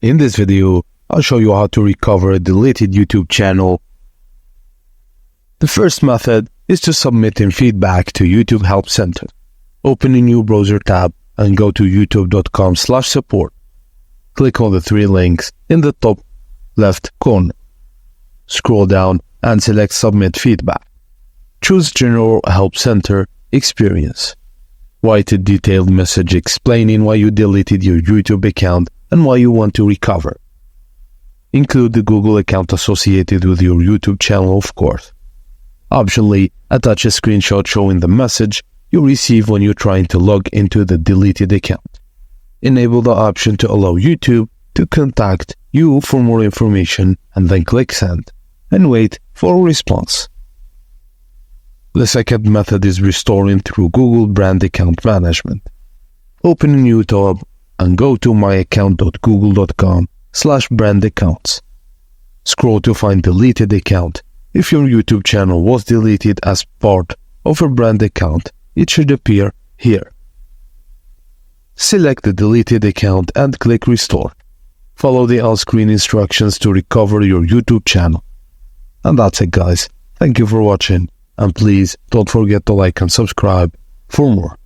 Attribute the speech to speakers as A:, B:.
A: In this video, I'll show you how to recover a deleted YouTube channel. The first method is to submit in feedback to YouTube Help Center. Open a new browser tab and go to youtube.com/support. Click on the three links in the top left corner. Scroll down and select Submit Feedback. Choose General Help Center Experience. Write a detailed message explaining why you deleted your YouTube account and why you want to recover. Include the Google account associated with your YouTube channel, of course. Optionally, attach a screenshot showing the message you receive when you're trying to log into the deleted account. Enable the option to allow YouTube to contact you for more information and then click Send and wait for a response. The second method is restoring through Google Brand Account Management. Open a new tab and go to myaccount.google.com/brandaccounts. Scroll to find deleted account. If your YouTube channel was deleted as part of a brand account, it should appear here. Select the deleted account and click Restore. Follow the on-screen instructions to recover your YouTube channel. And that's it, guys. Thank you for watching, and please don't forget to like and subscribe for more.